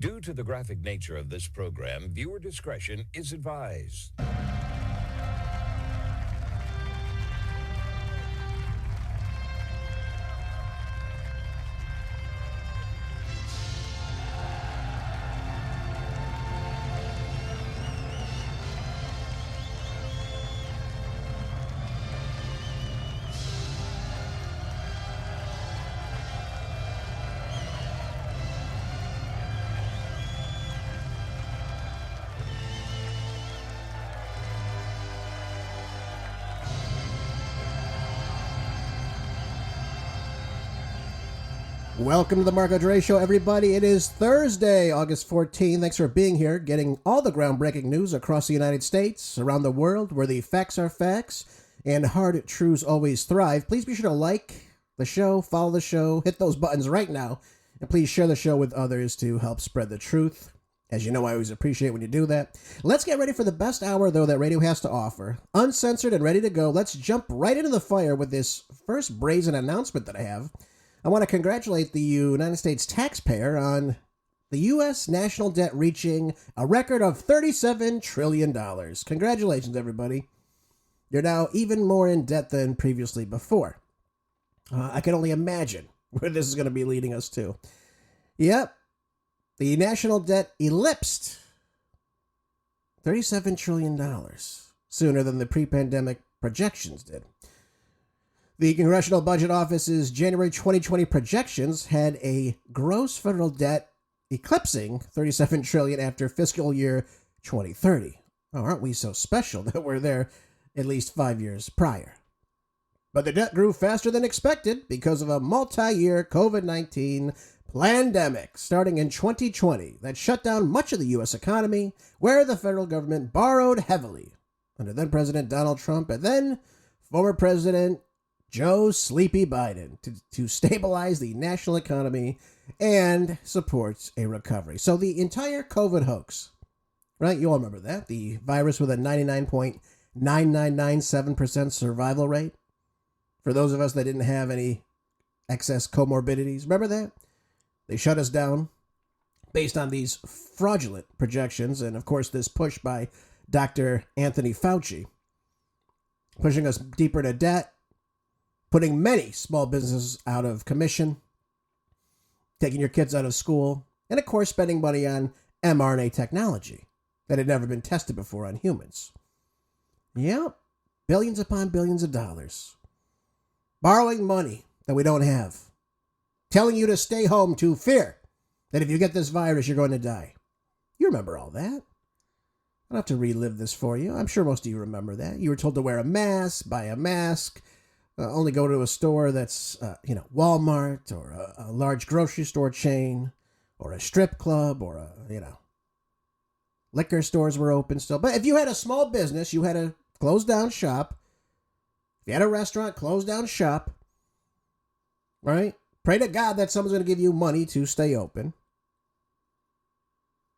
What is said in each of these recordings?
Due to the graphic nature of this program, viewer discretion is advised. Welcome to the Marco Dre Show, everybody. It is Thursday, August 14th. Thanks for being here, getting all the groundbreaking news across the United States, around the world, where the facts are facts and hard truths always thrive. Please be sure to like the show, follow the show, hit those buttons right now, and please share the show with others to help spread the truth. As you know, I always appreciate when you do that. Let's get ready for the best hour, though, that radio has to offer. Uncensored and ready to go. Let's jump right into the fire with this first brazen announcement that I have. I want to congratulate the United States taxpayer on the U.S. national debt reaching a record of $37 trillion. Congratulations, everybody. You're now even more in debt than previously before. I can only imagine where this is going to be leading us to. Yep, the national debt eclipsed $37 trillion sooner than the pre-pandemic projections did. The Congressional Budget Office's January 2020 projections had a gross federal debt eclipsing $37 trillion after fiscal year 2030. Oh, aren't we so special that we're there at least 5 years prior? But the debt grew faster than expected because of a multi-year COVID-19 pandemic starting in 2020 that shut down much of the U.S. economy, where the federal government borrowed heavily under then-President Donald Trump and then former President Joe Sleepy Biden to stabilize the national economy and support a recovery. So the entire COVID hoax, right? You all remember that. The virus with a 99.9997% survival rate. For those of us that didn't have any excess comorbidities, remember that? They shut us down based on these fraudulent projections. And of course, this push by Dr. Anthony Fauci, pushing us deeper into debt, putting many small businesses out of commission, taking your kids out of school, and of course spending money on mRNA technology that had never been tested before on humans. Yep, billions upon billions of dollars. Borrowing money that we don't have. Telling you to stay home to fear that if you get this virus, you're going to die. You remember all that. I don't have to relive this for you. I'm sure most of you remember that. You were told to wear a mask, buy a mask, only go to a store that's, Walmart or a large grocery store chain or a strip club or liquor stores were open still. But if you had a small business, you had a closed down shop. If you had a restaurant, closed down shop, right? Pray to God that someone's going to give you money to stay open.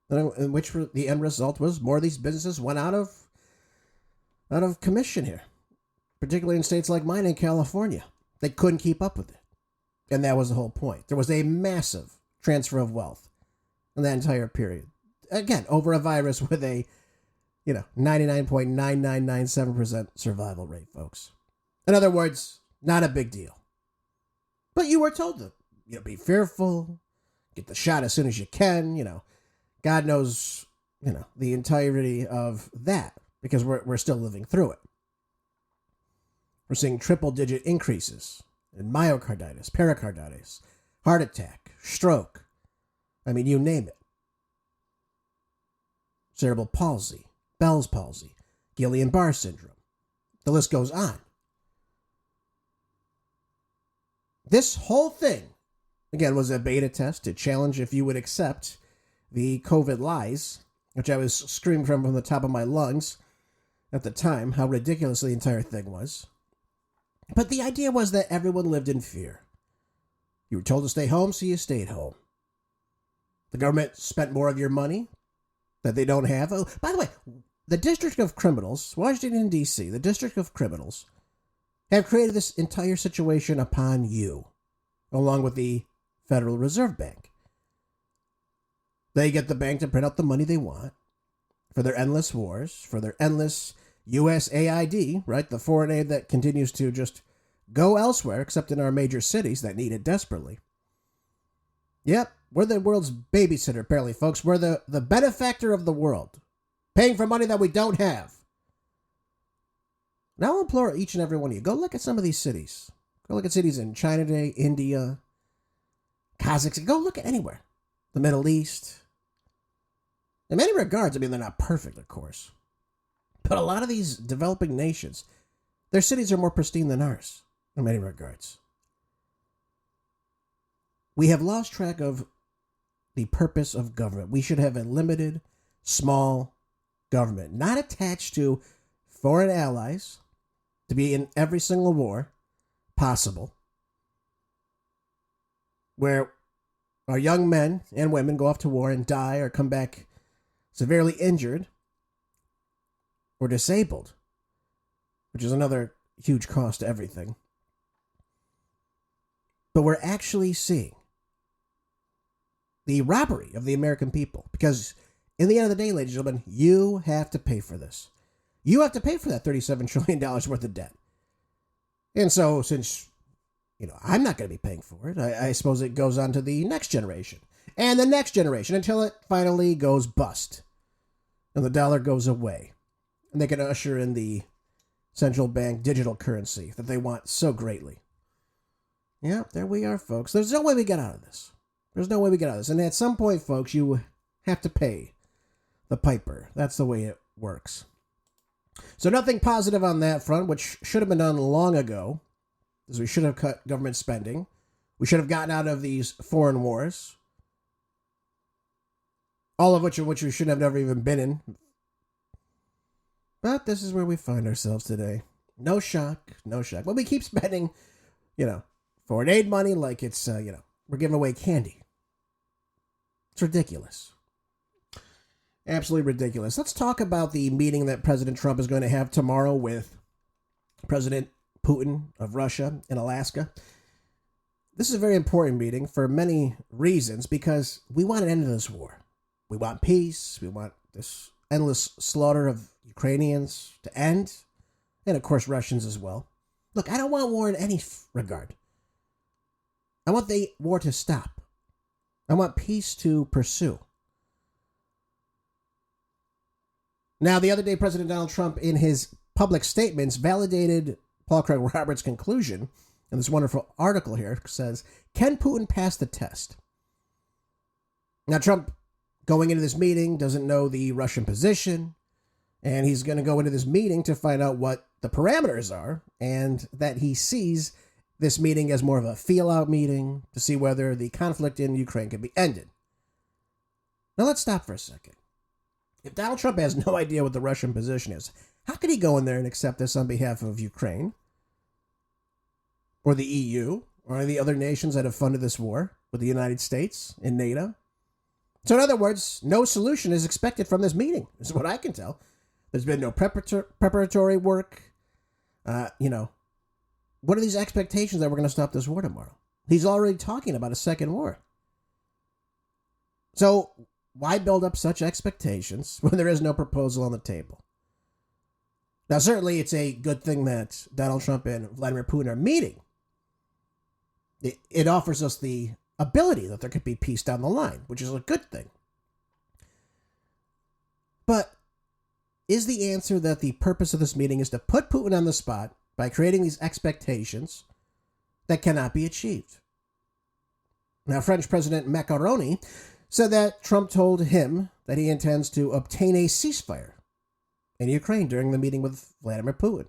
In which the end result was more of these businesses went out of commission here. Particularly in states like mine in California. They couldn't keep up with it. And that was the whole point. There was a massive transfer of wealth in that entire period. Again, over a virus with a, 99.9997% survival rate, folks. In other words, not a big deal. But you were told to, be fearful, get the shot as soon as you can, God knows, the entirety of that because we're still living through it. We're seeing triple-digit increases in myocarditis, pericarditis, heart attack, stroke. I mean, you name it. Cerebral palsy, Bell's palsy, Guillain-Barré syndrome. The list goes on. This whole thing, again, was a beta test to challenge if you would accept the COVID lies, which I was screaming from the top of my lungs at the time, how ridiculous the entire thing was. But the idea was that everyone lived in fear. You were told to stay home, so you stayed home. The government spent more of your money that they don't have. Oh, by the way, the District of Criminals, Washington, D.C., the District of Criminals, have created this entire situation upon you, along with the Federal Reserve Bank. They get the bank to print out the money they want for their endless wars, for their endless USAID, right? The foreign aid that continues to just go elsewhere, except in our major cities that need it desperately. Yep, we're the world's babysitter, apparently, folks. We're the benefactor of the world, paying for money that we don't have. Now I'll implore each and every one of you, go look at some of these cities. Go look at cities in China today, India, Kazakhstan. Go look at anywhere. The Middle East. In many regards, I mean, they're not perfect, of course. But a lot of these developing nations, their cities are more pristine than ours, in many regards. We have lost track of the purpose of government. We should have a limited, small government, not attached to foreign allies, to be in every single war possible, where our young men and women go off to war and die or come back severely injured or disabled, which is another huge cost to everything. But we're actually seeing the robbery of the American people, because in the end of the day, ladies and gentlemen, you have to pay for this. You have to pay for that $37 trillion worth of debt. And so, since, I'm not going to be paying for it, I suppose it goes on to the next generation and the next generation until it finally goes bust and the dollar goes away. And they can usher in the central bank digital currency that they want so greatly. Yeah, there we are, folks. There's no way we get out of this. There's no way we get out of this. And at some point, folks, you have to pay the piper. That's the way it works. So nothing positive on that front, which should have been done long ago, is we should have cut government spending. We should have gotten out of these foreign wars, all of which we should have never even been in. But this is where we find ourselves today. No shock, no shock. But we keep spending, foreign aid money like it's, we're giving away candy. It's ridiculous. Absolutely ridiculous. Let's talk about the meeting that President Trump is going to have tomorrow with President Putin of Russia in Alaska. This is a very important meeting for many reasons, because we want an end to this war. We want peace. We want this endless slaughter of Ukrainians to end, and of course Russians as well. Look, I don't want war in any regard. I want the war to stop. I want peace to pursue. Now, the other day, President Donald Trump, in his public statements, validated Paul Craig Roberts' conclusion, and this wonderful article here says, can Putin pass the test? Now, Trump, going into this meeting, doesn't know the Russian position, and he's going to go into this meeting to find out what the parameters are, and that he sees this meeting as more of a feel-out meeting to see whether the conflict in Ukraine can be ended. Now, let's stop for a second. If Donald Trump has no idea what the Russian position is, how could he go in there and accept this on behalf of Ukraine, or the EU, or any of the other nations that have funded this war with the United States and NATO? So in other words, no solution is expected from this meeting, is what I can tell. There's been no preparatory work. What are these expectations that we're going to stop this war tomorrow? He's already talking about a second war. So why build up such expectations when there is no proposal on the table? Now, certainly it's a good thing that Donald Trump and Vladimir Putin are meeting. It offers us the ability that there could be peace down the line, which is a good thing. But is the answer that the purpose of this meeting is to put Putin on the spot by creating these expectations that cannot be achieved? Now, French President Macron said that Trump told him that he intends to obtain a ceasefire in Ukraine during the meeting with Vladimir Putin.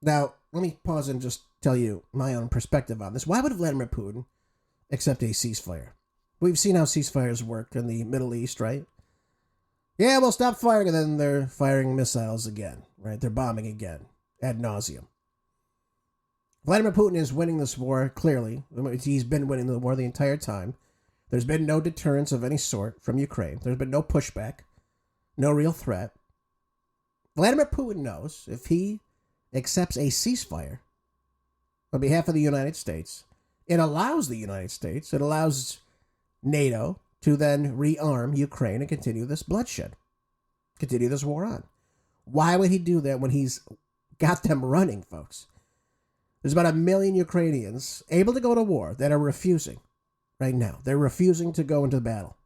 Now, let me pause and just tell you my own perspective on this. Why would Vladimir Putin accept a ceasefire? We've seen how ceasefires work in the Middle East, right? Yeah, we'll stop firing, and then they're firing missiles again, right? They're bombing again, ad nauseum. Vladimir Putin is winning this war, clearly. He's been winning the war the entire time. There's been no deterrence of any sort from Ukraine. There's been no pushback, no real threat. Vladimir Putin knows if he accepts a ceasefire on behalf of the United States, it allows the United States, it allows NATO to then rearm Ukraine and continue this bloodshed, continue this war on. Why would he do that when he's got them running, folks? There's about 1 million Ukrainians able to go to war that are refusing right now. They're refusing to go into battle.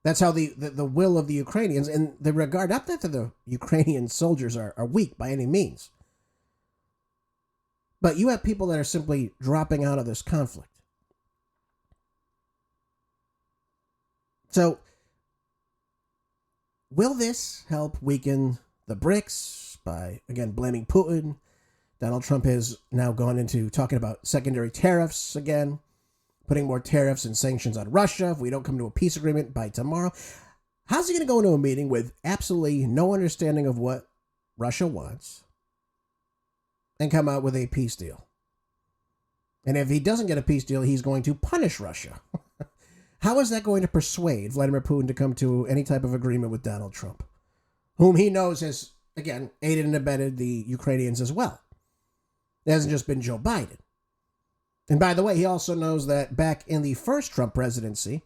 That's how the will of the Ukrainians, and the regard, not that the Ukrainian soldiers are weak by any means, but you have people that are simply dropping out of this conflict. So, will this help weaken the BRICS by, again, blaming Putin? Donald Trump has now gone into talking about secondary tariffs again, putting more tariffs and sanctions on Russia if we don't come to a peace agreement by tomorrow. How's he going to go into a meeting with absolutely no understanding of what Russia wants and come out with a peace deal? And if he doesn't get a peace deal, he's going to punish Russia. How is that going to persuade Vladimir Putin to come to any type of agreement with Donald Trump, whom he knows has, again, aided and abetted the Ukrainians as well? It hasn't just been Joe Biden. And by the way, he also knows that back in the first Trump presidency,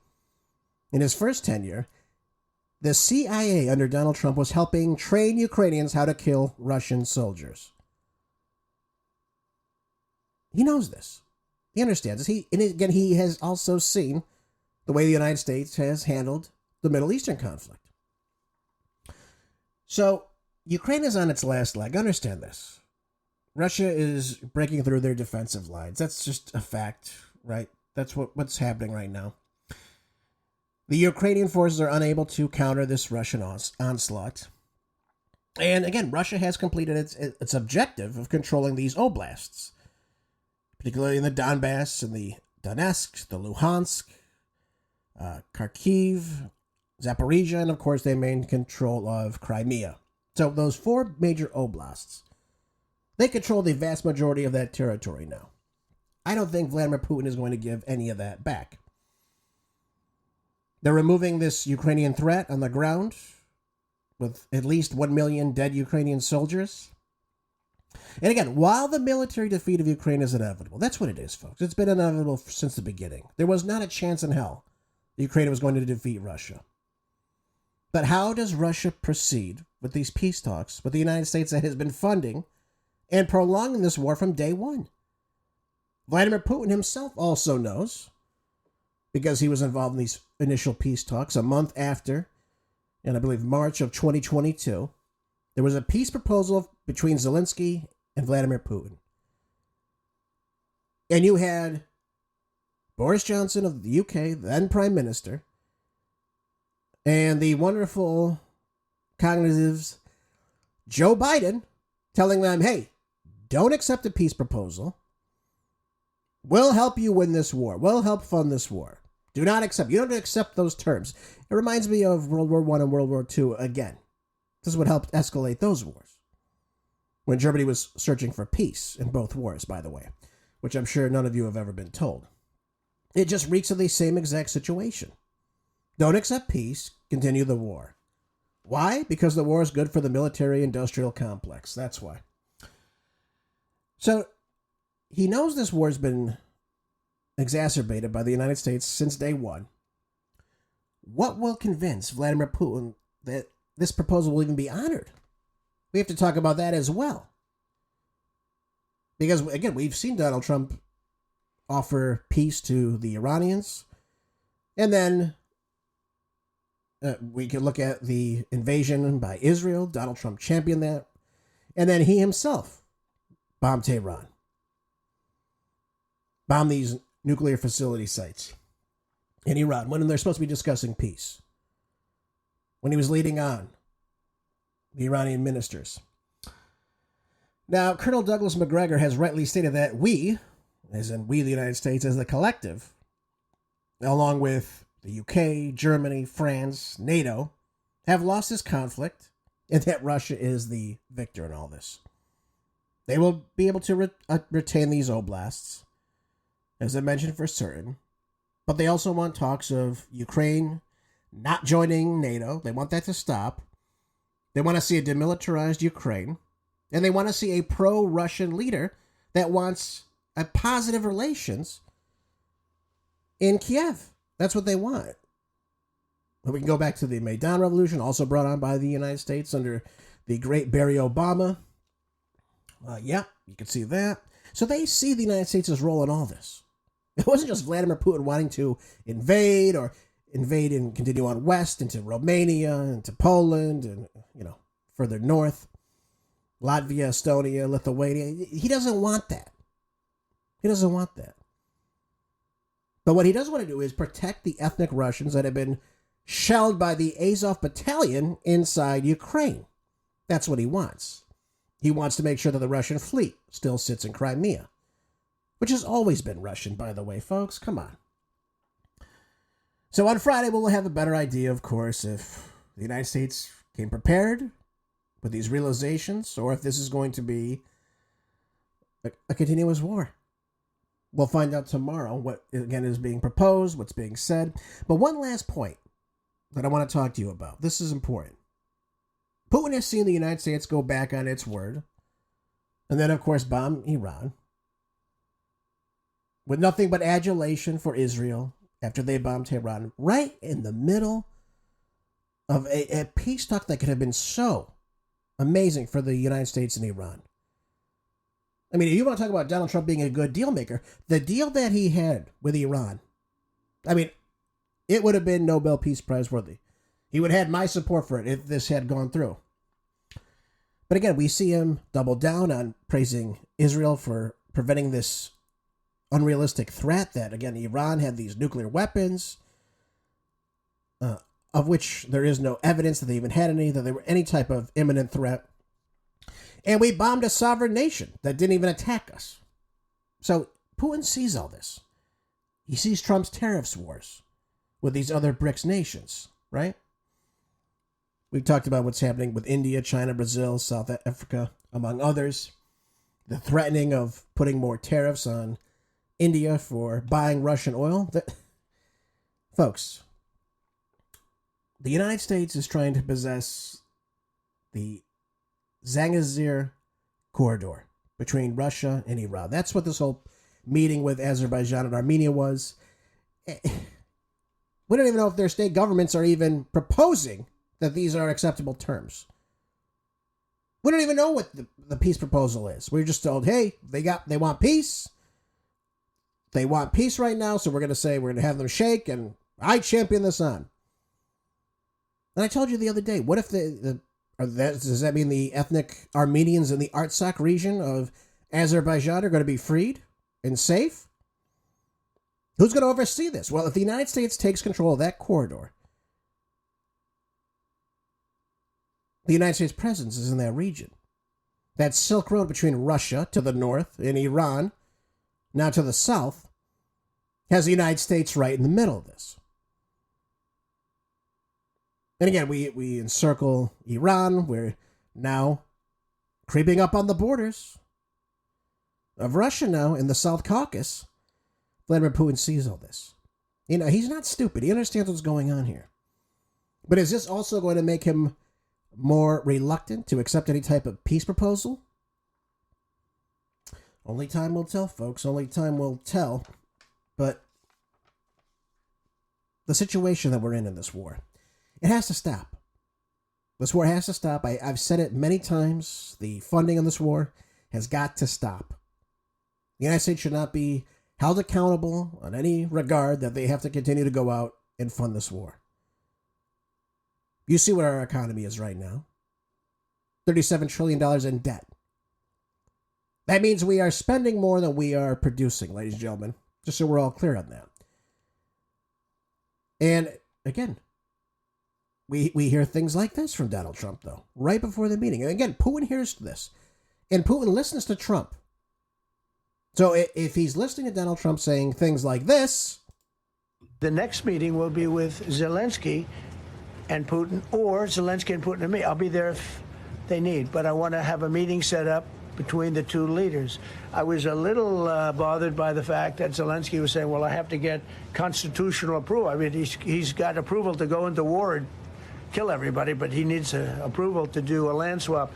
in his first tenure, the CIA under Donald Trump was helping train Ukrainians how to kill Russian soldiers. He knows this. He understands this. He has also seen the way the United States has handled the Middle Eastern conflict. So, Ukraine is on its last leg. Understand this. Russia is breaking through their defensive lines. That's just a fact, right? That's what's happening right now. The Ukrainian forces are unable to counter this Russian onslaught. And again, Russia has completed its objective of controlling these oblasts, particularly in the Donbass and the Donetsk, the Luhansk, Kharkiv, Zaporizhia, and of course they maintain control of Crimea. So those 4 major oblasts, they control the vast majority of that territory now. I don't think Vladimir Putin is going to give any of that back. They're removing this Ukrainian threat on the ground with at least 1 million dead Ukrainian soldiers. And again, while the military defeat of Ukraine is inevitable, that's what it is, folks. It's been inevitable since the beginning. There was not a chance in hell Ukraine was going to defeat Russia. But how does Russia proceed with these peace talks with the United States that has been funding and prolonging this war from day one? Vladimir Putin himself also knows, because he was involved in these initial peace talks a month after, in I believe March of 2022, there was a peace proposal between Zelensky and Vladimir Putin. And you had Boris Johnson of the UK, then Prime Minister, and the wonderful cognitives Joe Biden telling them, hey, don't accept a peace proposal. We'll help you win this war. We'll help fund this war. Do not accept. You don't accept those terms. It reminds me of World War I and World War II again. This is what helped escalate those wars. When Germany was searching for peace in both wars, by the way, which I'm sure none of you have ever been told. It just reeks of the same exact situation. Don't accept peace, continue the war. Why? Because the war is good for the military-industrial complex. That's why. So, he knows this war has been exacerbated by the United States since day one. What will convince Vladimir Putin that this proposal will even be honored? We have to talk about that as well. Because, again, we've seen Donald Trump offer peace to the Iranians. And then we can look at the invasion by Israel. Donald Trump championed that. And then he himself bombed Tehran. Bombed these nuclear facility sites in Iran when they're supposed to be discussing peace. When he was leading on the Iranian ministers. Now, Colonel Douglas McGregor has rightly stated that we, as in we the United States, as a collective, along with the UK, Germany, France, NATO, have lost this conflict, and that Russia is the victor in all this. They will be able to retain these oblasts, as I mentioned for certain, but they also want talks of Ukraine not joining NATO. They want that to stop. They want to see a demilitarized Ukraine, and they want to see a pro-Russian leader that wants a positive relations in Kiev. That's what they want. But we can go back to the Maidan Revolution, also brought on by the United States under the great Barry Obama. Yeah, you can see that. So they see the United States as rolling all this. It wasn't just Vladimir Putin wanting to invade and continue on west into Romania, into Poland, and, further north. Latvia, Estonia, Lithuania. He doesn't want that. He doesn't want that. But what he does want to do is protect the ethnic Russians that have been shelled by the Azov battalion inside Ukraine. That's what he wants. He wants to make sure that the Russian fleet still sits in Crimea, which has always been Russian, by the way, folks. Come on. So on Friday, we'll have a better idea, of course, if the United States came prepared with these realizations, or if this is going to be a continuous war. We'll find out tomorrow what, again, is being proposed, what's being said. But one last point that I want to talk to you about. This is important. Putin has seen the United States go back on its word, and then, of course, bomb Iran, with nothing but adulation for Israel after they bombed Tehran, right in the middle of a peace talk that could have been so amazing for the United States and Iran. I mean, if you want to talk about Donald Trump being a good deal maker, the deal that he had with Iran, I mean, it would have been Nobel Peace Prize worthy. He would have had my support for it if this had gone through. But again, we see him double down on praising Israel for preventing this unrealistic threat that, again, Iran had these nuclear weapons, of which there is no evidence that they even had any, that they were any type of imminent threat. And we bombed a sovereign nation that didn't even attack us. So Putin sees all this. He sees Trump's tariffs wars with these other BRICS nations, right? We've talked about what's happening with India, China, Brazil, South Africa, among others. The threatening of putting more tariffs on India for buying Russian oil. Folks, the United States is trying to possess the Zangezur corridor between Russia and Iran. That's what this whole meeting with Azerbaijan and Armenia was. We don't even know if their state governments are even proposing that these are acceptable terms. We don't even know what the peace proposal is. We're just told, hey, they want peace. They want peace right now, so we're going to have them shake, and I champion this on. And I told you the other day, what if does that mean the ethnic Armenians in the Artsakh region of Azerbaijan are going to be freed and safe? Who's going to oversee this? Well, if the United States takes control of that corridor, the United States presence is in that region. That Silk Road between Russia to the north and Iran, now to the south, has the United States right in the middle of this. And again, we encircle Iran. We're now creeping up on the borders of Russia now in the South Caucasus. Vladimir Putin sees all this. He's not stupid. He understands what's going on here. But is this also going to make him more reluctant to accept any type of peace proposal? Only time will tell, folks. Only time will tell. But the situation that we're in this war, it has to stop. This war has to stop. I've said it many times. The funding of this war has got to stop. The United States should not be held accountable on any regard that they have to continue to go out and fund this war. You see what our economy is right now. $37 trillion in debt. That means we are spending more than we are producing, ladies and gentlemen. Just so we're all clear on that. And again, we hear things like this from Donald Trump, though, right before the meeting. And again, Putin hears this. And Putin listens to Trump. So if he's listening to Donald Trump saying things like this... The next meeting will be with Zelensky and Putin, or Zelensky and Putin and me. I'll be there if they need, but I want to have a meeting set up between the two leaders. I was a little bothered by the fact that Zelensky was saying, well, I have to get constitutional approval. I mean, he's got approval to go into war and kill everybody, but he needs approval to do a land swap,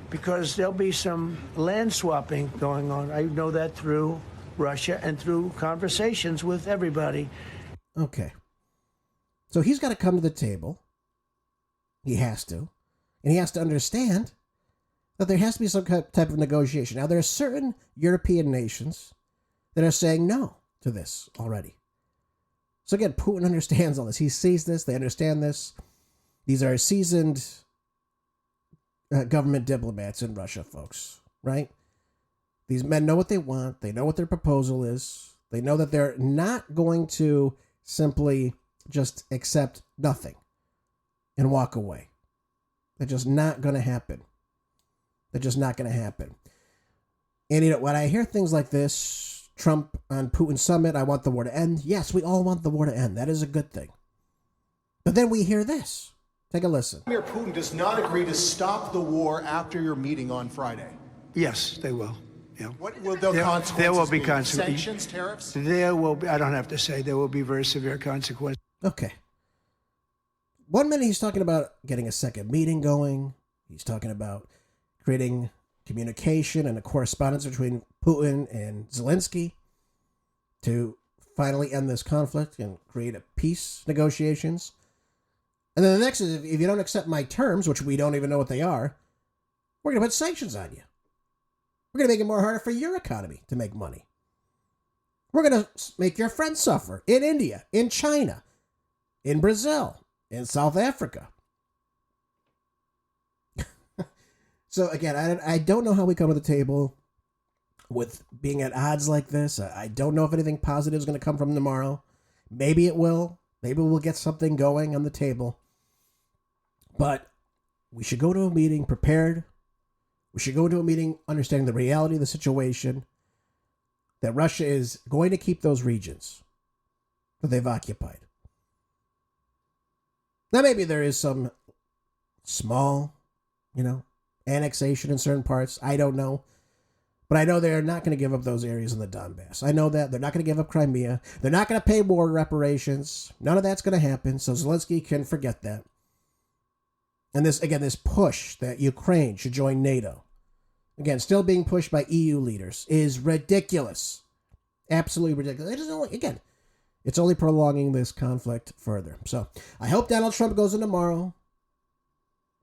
because there'll be some land swapping going on. I know that through Russia and through conversations with everybody. Okay. So he's got to come to the table. He has to. And he has to understand that there has to be some type of negotiation. Now, there are certain European nations that are saying no to this already. So again, Putin understands all this. He sees this. They understand this. These are seasoned government diplomats in Russia, folks, right? These men know what they want. They know what their proposal is. They know that they're not going to simply just accept nothing and walk away. That's just not going to happen. That's just not going to happen. And, you know, when I hear things like this, Trump on Putin summit, I want the war to end. Yes, we all want the war to end. That is a good thing. But then we hear this. Take a listen. Vladimir Putin does not agree to stop the war after your meeting on Friday. Yes, they will. Yeah. What will the consequences There will be be? consequences. Sanctions, tariffs? There will be, I don't have to say, there will be very severe consequences. Okay. 1 minute he's talking about getting a second meeting going. He's talking about creating communication and a correspondence between Putin and Zelensky to finally end this conflict and create a peace negotiations. And then the next is, if you don't accept my terms, which we don't even know what they are, we're going to put sanctions on you. We're going to make it more harder for your economy to make money. We're going to make your friends suffer in India, in China, in Brazil, in South Africa. So again, I don't know how we come to the table with being at odds like this. I don't know if anything positive is going to come from tomorrow. Maybe it will. Maybe we'll get something going on the table. But we should go to a meeting prepared. We should go to a meeting understanding the reality of the situation, that Russia is going to keep those regions that they've occupied. Now, maybe there is some small, annexation in certain parts. I don't know. But I know they're not going to give up those areas in the Donbass. I know that. They're not going to give up Crimea. They're not going to pay war reparations. None of that's going to happen. So Zelensky can forget that. And this push that Ukraine should join NATO, again, still being pushed by EU leaders, is ridiculous. Absolutely ridiculous. It's only prolonging this conflict further. So I hope Donald Trump goes in tomorrow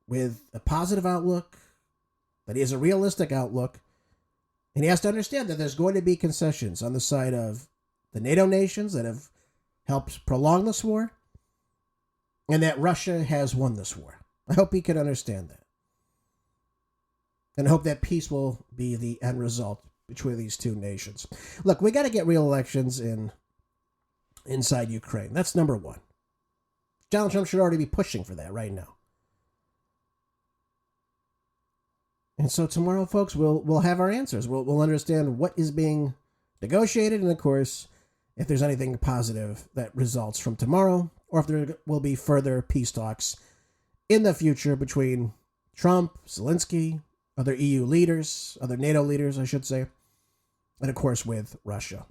with a positive outlook, that he has a realistic outlook, and he has to understand that there's going to be concessions on the side of the NATO nations that have helped prolong this war, and that Russia has won this war. I hope he can understand that. And I hope that peace will be the end result between these two nations. Look, we got to get real elections inside Ukraine. That's number one. Donald Trump should already be pushing for that right now. And so tomorrow, folks, we'll have our answers. We'll understand what is being negotiated, and of course, if there's anything positive that results from tomorrow, or if there will be further peace talks in the future between Trump, Zelensky, other EU leaders, other NATO leaders, I should say, and of course with Russia.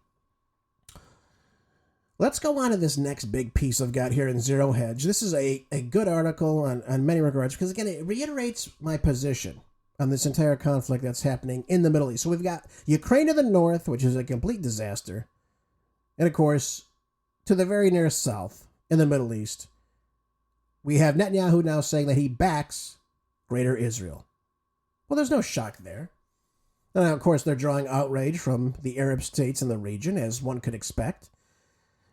Let's go on to this next big piece I've got here in Zero Hedge. This is a good article on many regards, because again, it reiterates my position on this entire conflict that's happening in the Middle East. So we've got Ukraine to the north, which is a complete disaster. And of course, to the very near south in the Middle East, we have Netanyahu now saying that he backs Greater Israel. Well, there's no shock there. And of course, they're drawing outrage from the Arab states in the region, as one could expect.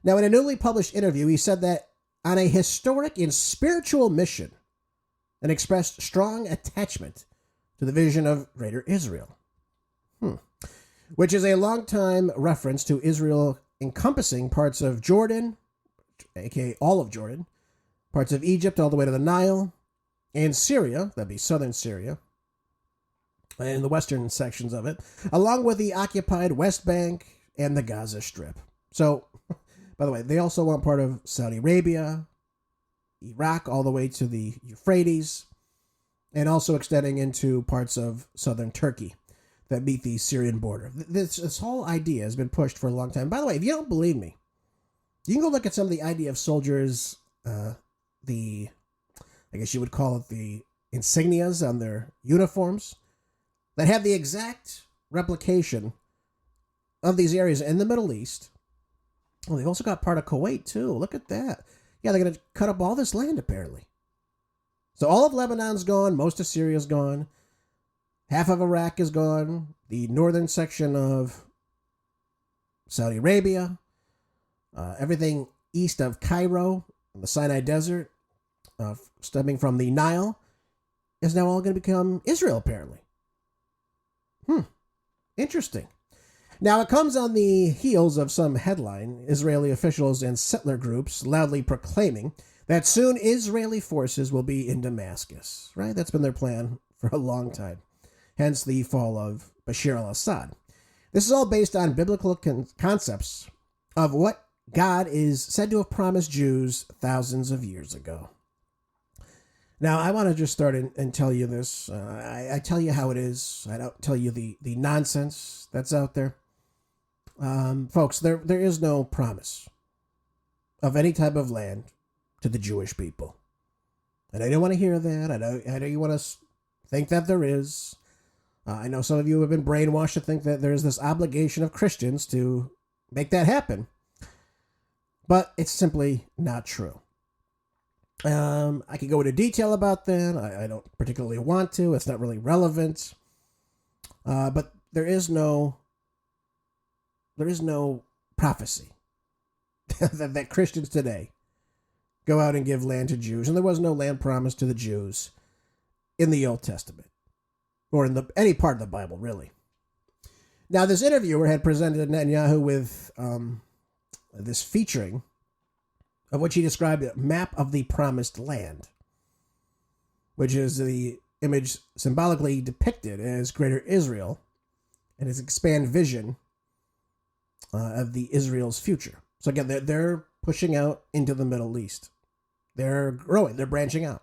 Now, in a newly published interview, he said that on a historic and spiritual mission, and expressed strong attachment to the vision of Greater Israel, which is a long-time reference to Israel encompassing parts of Jordan, aka all of Jordan, parts of Egypt all the way to the Nile, and Syria, that'd be southern Syria, and the western sections of it, along with the occupied West Bank and the Gaza Strip. So, by the way, they also want part of Saudi Arabia, Iraq, all the way to the Euphrates, and also extending into parts of southern Turkey that meet the Syrian border. This whole idea has been pushed for a long time. By the way, if you don't believe me, you can go look at some of the IDF soldiers, I guess you would call it the insignias on their uniforms, that have the exact replication of these areas in the Middle East. Well, they've also got part of Kuwait, too. Look at that. Yeah, they're going to cut up all this land, apparently. So all of Lebanon's gone. Most of Syria's gone. Half of Iraq is gone. The northern section of Saudi Arabia. Everything east of Cairo, the Sinai Desert, stemming from the Nile, is now all going to become Israel, apparently. Interesting. Now, it comes on the heels of some headline, Israeli officials and settler groups loudly proclaiming that soon Israeli forces will be in Damascus, right? That's been their plan for a long time. Hence the fall of Bashar al-Assad. This is all based on biblical concepts of what God is said to have promised Jews thousands of years ago. Now, I want to just start and tell you this. I tell you how it is. I don't tell you the nonsense that's out there. Folks, there is no promise of any type of land to the Jewish people. And I don't want to hear that. I know you want to think that there is. I know some of you have been brainwashed to think that there's this obligation of Christians to make that happen. But it's simply not true. I could go into detail about that. I don't particularly want to. It's not really relevant. But there is no prophecy that Christians today go out and give land to Jews. And there was no land promised to the Jews in the Old Testament or in any part of the Bible, really. Now, this interviewer had presented Netanyahu with this featuring of what she described a map of the promised land, which is the image symbolically depicted as Greater Israel and its expanded vision of the Israel's future. So again, they're pushing out into the Middle East. They're growing. They're branching out.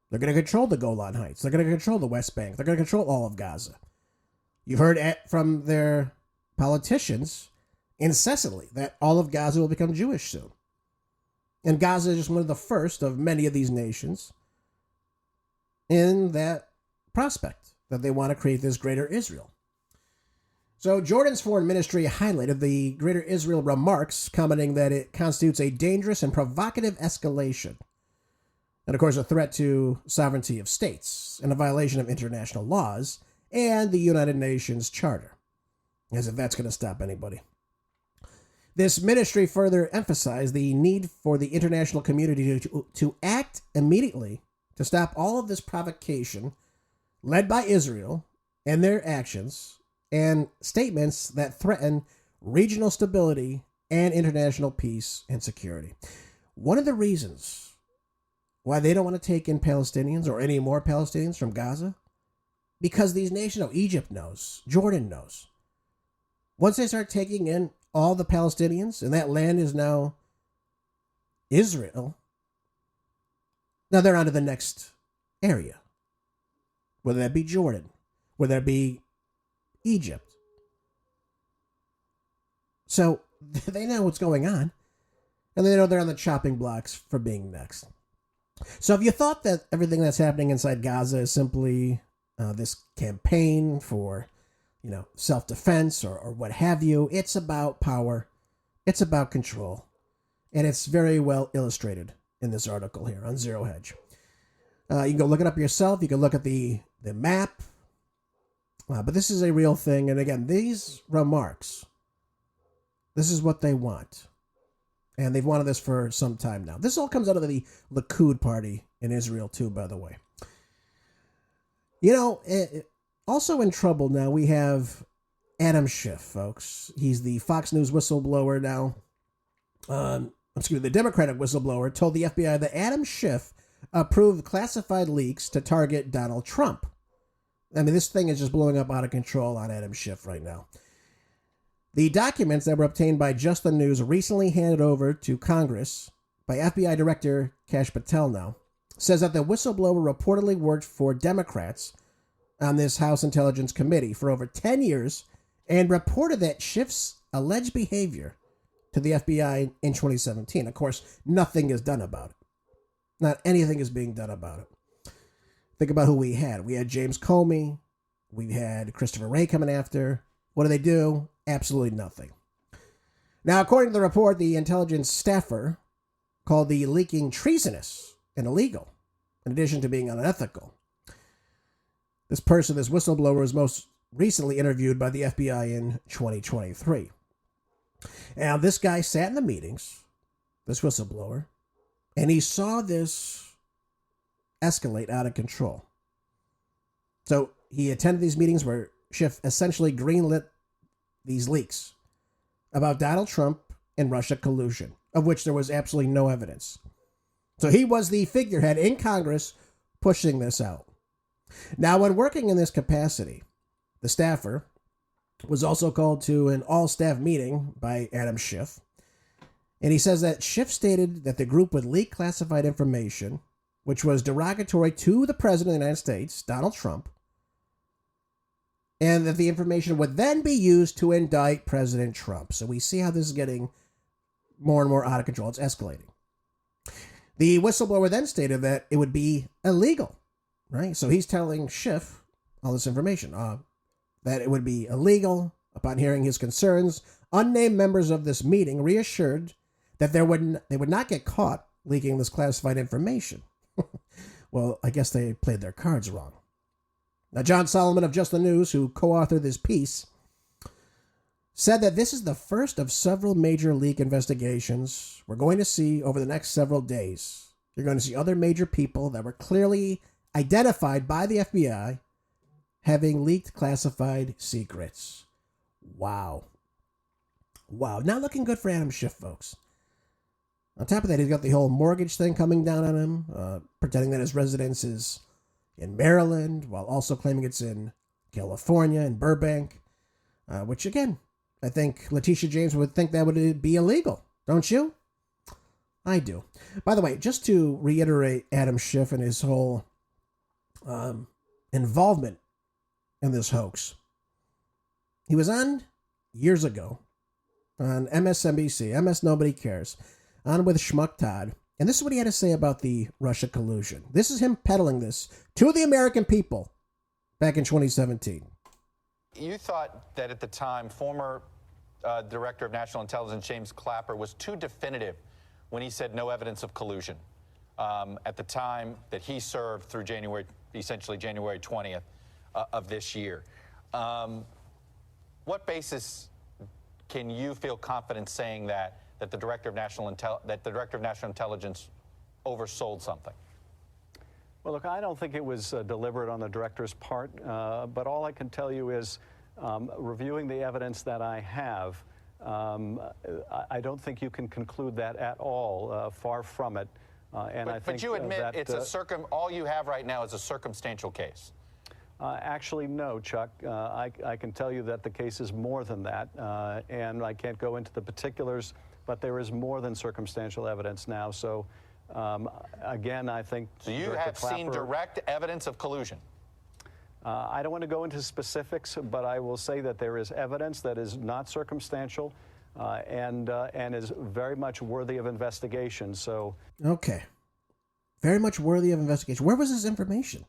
They're going to control the Golan Heights. They're going to control the West Bank. They're going to control all of Gaza. You've heard from their politicians incessantly that all of Gaza will become Jewish soon. And Gaza is just one of the first of many of these nations in that prospect that they want to create this Greater Israel. So Jordan's foreign ministry highlighted the Greater Israel remarks, commenting that it constitutes a dangerous and provocative escalation. And of course, a threat to sovereignty of states and a violation of international laws and the United Nations Charter. As if that's going to stop anybody. This ministry further emphasized the need for the international community to act immediately to stop all of this provocation led by Israel and their actions and statements that threaten regional stability and international peace and security. One of the reasons why they don't want to take in Palestinians or any more Palestinians from Gaza, because these nations, Egypt knows, Jordan knows. Once they start taking in all the Palestinians, and that land is now Israel, now they're on to the next area. Whether that be Jordan, whether that be Egypt. So they know what's going on, and they know they're on the chopping blocks for being next. So if you thought that everything that's happening inside Gaza is simply this campaign for self-defense or what have you, it's about power, it's about control, and it's very well illustrated in this article here on Zero Hedge. You can go look it up yourself. You can look at the map, but this is a real thing. And again, these remarks, this is what they want, and they've wanted this for some time now. This all comes out of the Likud party in Israel too, by the way. Also in trouble now, we have Adam Schiff, folks. He's the Fox News whistleblower now. The Democratic whistleblower told the FBI that Adam Schiff approved classified leaks to target Donald Trump. I mean, this thing is just blowing up out of control on Adam Schiff right now. The documents that were obtained by Just the News recently handed over to Congress by FBI Director Kash Patel now says that the whistleblower reportedly worked for Democrats on this House Intelligence Committee for over 10 years and reported that Schiff's alleged behavior to the FBI in 2017. Of course, nothing is done about it. Not anything is being done about it. Think about who we had. We had James Comey. We had Christopher Wray coming after. What do they do? Absolutely nothing. Now, according to the report, the intelligence staffer called the leaking treasonous and illegal, in addition to being unethical. This whistleblower, was most recently interviewed by the FBI in 2023. Now, this guy sat in the meetings, this whistleblower, and he saw this escalate out of control. So he attended these meetings where Schiff essentially greenlit these leaks about Donald Trump and Russia collusion, of which there was absolutely no evidence. So he was the figurehead in Congress pushing this out. Now, when working in this capacity, the staffer was also called to an all-staff meeting by Adam Schiff. And he says that Schiff stated that the group would leak classified information, which was derogatory to the President of the United States, Donald Trump, and that the information would then be used to indict President Trump. So we see how this is getting more and more out of control. It's escalating. The whistleblower then stated that it would be illegal, right? So he's telling Schiff all this information, that it would be illegal. Upon hearing his concerns, unnamed members of this meeting reassured that they would not get caught leaking this classified information. Well, I guess they played their cards wrong. Now, John Solomon of Just the News, who co-authored this piece, said that this is the first of several major leak investigations we're going to see over the next several days. You're going to see other major people that were clearly identified by the FBI having leaked classified secrets. Wow. Not looking good for Adam Schiff, folks. On top of that, he's got the whole mortgage thing coming down on him, pretending that his residence is in Maryland, while also claiming it's in California, in Burbank, which, again, I think Letitia James would think that would be illegal. Don't you? I do. By the way, just to reiterate Adam Schiff and his whole involvement in this hoax, he was on years ago on MSNBC, MS Nobody Cares, on with Schmuck Todd, and this is what he had to say about the Russia collusion. This is him peddling this to the American people back in 2017. You thought that at the time, former Director of National Intelligence James Clapper was too definitive when he said no evidence of collusion at the time that he served through essentially January 20th of this year. What basis can you feel confident saying that the Director of National Intelligence oversold something? Well, look, I don't think it was deliberate on the director's part, but all I can tell you is, reviewing the evidence that I have, I don't think you can conclude that at all. Far from it. But you admit it's all you have right now is a circumstantial case. Actually, no, Chuck. I can tell you that the case is more than that, and I can't go into the particulars, but there is more than circumstantial evidence now. So, again, I think... So you have seen direct evidence of collusion? I don't want to go into specifics, but I will say that there is evidence that is not circumstantial and is very much worthy of investigation. So, okay, very much worthy of investigation. Where was this information?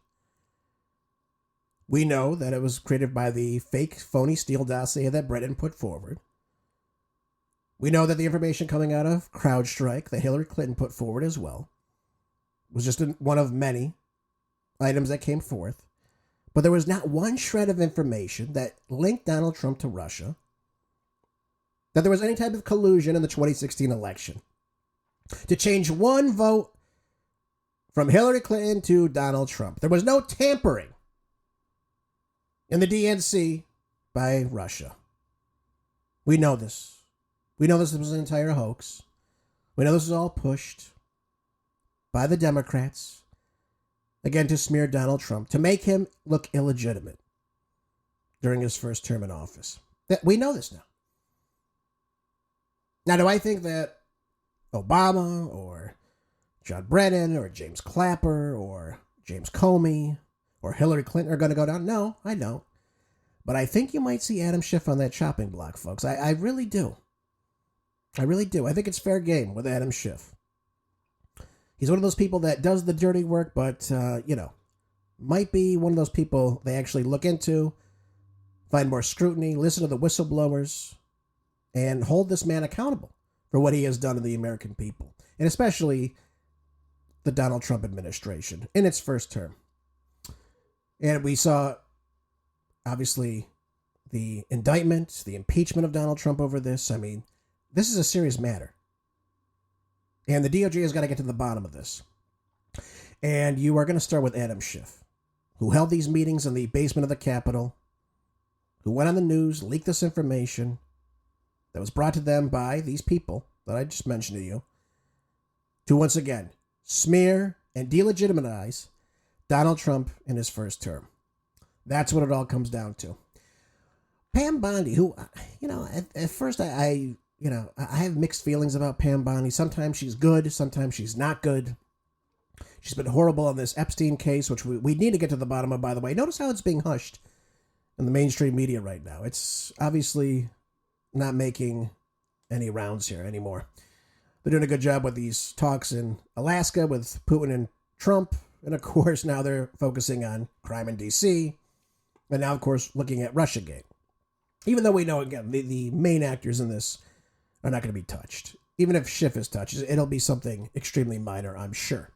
We know that it was created by the fake, phony Steele dossier that Brennan put forward. We know that the information coming out of CrowdStrike that Hillary Clinton put forward as well was just one of many items that came forth. But there was not one shred of information that linked Donald Trump to Russia, that there was any type of collusion in the 2016 election to change one vote from Hillary Clinton to Donald Trump. There was no tampering in the DNC by Russia. We know this. We know this was an entire hoax. We know this was all pushed by the Democrats, again, to smear Donald Trump, to make him look illegitimate during his first term in office. We know this now. Now, do I think that Obama or John Brennan or James Clapper or James Comey or Hillary Clinton are going to go down? No, I don't. But I think you might see Adam Schiff on that chopping block, folks. I really do. I really do. I think it's fair game with Adam Schiff. He's one of those people that does the dirty work, but, might be one of those people they actually look into, find more scrutiny, listen to the whistleblowers, and hold this man accountable for what he has done to the American people. and especially the Donald Trump administration in its first term. And we saw, obviously, the indictment, the impeachment of Donald Trump over this. I mean, this is a serious matter. And the DOJ has got to get to the bottom of this. And you are going to start with Adam Schiff, who held these meetings in the basement of the Capitol, who went on the news, leaked this information that was brought to them by these people that I just mentioned to you, to once again smear and delegitimize Donald Trump in his first term. That's what it all comes down to. Pam Bondi, who, at first I have mixed feelings about Pam Bondi. Sometimes she's good, sometimes she's not good. She's been horrible on this Epstein case, which we need to get to the bottom of, by the way. Notice how it's being hushed in the mainstream media right now. It's obviously not making any rounds here anymore. They're doing a good job with these talks in Alaska with Putin and Trump. And, of course, now they're focusing on crime in D.C. And now, of course, looking at Russiagate. Even though we know, again, the main actors in this are not going to be touched. Even if Schiff is touched, it'll be something extremely minor, I'm sure.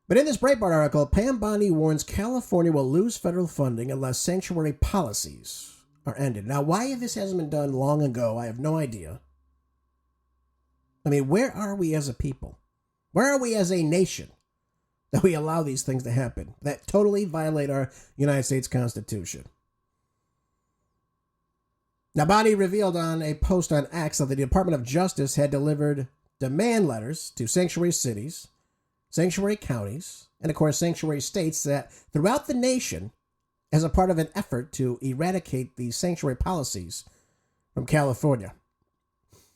But in this Breitbart article, Pam Bondi warns California will lose federal funding unless sanctuary policies are ended. Now, why this hasn't been done long ago, I have no idea. I mean, where are we as a people? Where are we as a nation that we allow these things to happen that totally violate our United States Constitution? Now, Bondi revealed on a post on X that the Department of Justice had delivered demand letters to sanctuary cities, sanctuary counties, and of course sanctuary states that throughout the nation as a part of an effort to eradicate the sanctuary policies from California.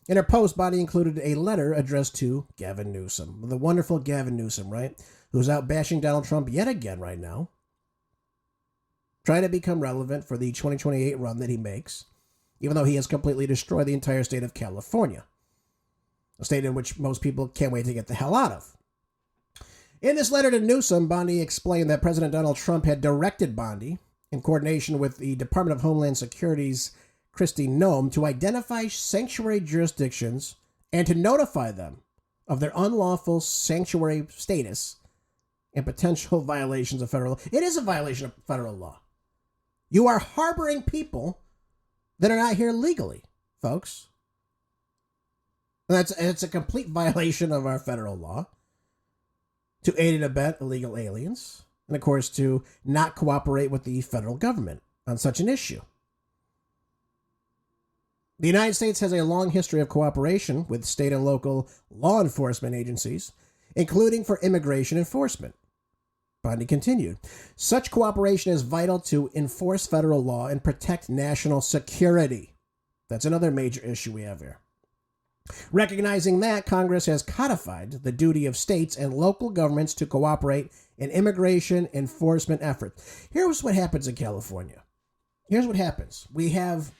In her post, Bondi included a letter addressed to Gavin Newsom, the wonderful Gavin Newsom, right? Who's out bashing Donald Trump yet again right now, trying to become relevant for the 2028 run that he makes, even though he has completely destroyed the entire state of California, a state in which most people can't wait to get the hell out of. In this letter to Newsom, Bondi explained that President Donald Trump had directed Bondi, in coordination with the Department of Homeland Security's Kristi Noem, to identify sanctuary jurisdictions and to notify them of their unlawful sanctuary status and potential violations of federal law. It is a violation of federal law. You are harboring people that are not here legally, folks. And it's a complete violation of our federal law to aid and abet illegal aliens, and of course to not cooperate with the federal government on such an issue. The United States has a long history of cooperation with state and local law enforcement agencies, including for immigration enforcement. Bondi continued, such cooperation is vital to enforce federal law and protect national security. That's another major issue we have here. Recognizing that, Congress has codified the duty of states and local governments to cooperate in immigration enforcement efforts. Here's what happens in California. Here's what happens. You have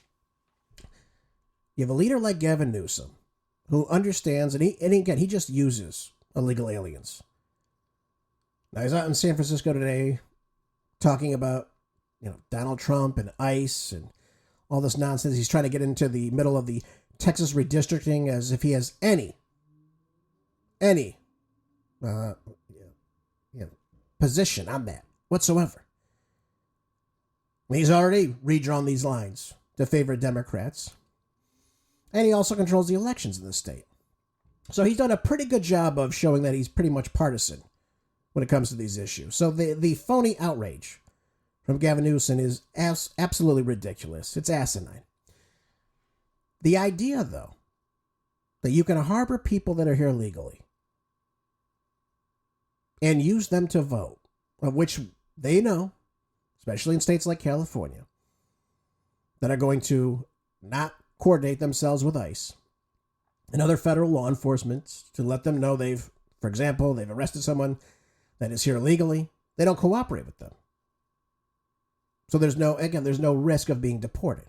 a leader like Gavin Newsom who understands, and again, he just uses illegal aliens. Now, he's out in San Francisco today talking about, Donald Trump and ICE and all this nonsense. He's trying to get into the middle of the Texas redistricting as if he has any position on that whatsoever. He's already redrawn these lines to favor Democrats. And he also controls the elections in the state. So he's done a pretty good job of showing that he's pretty much partisan when it comes to these issues. So the phony outrage from Gavin Newsom is absolutely ridiculous. It's asinine. The idea, though, that you can harbor people that are here legally and use them to vote, of which they know, especially in states like California, that are going to not coordinate themselves with ICE and other federal law enforcement to let them know for example, they've arrested someone that is here illegally. They don't cooperate with them. So there's no risk of being deported.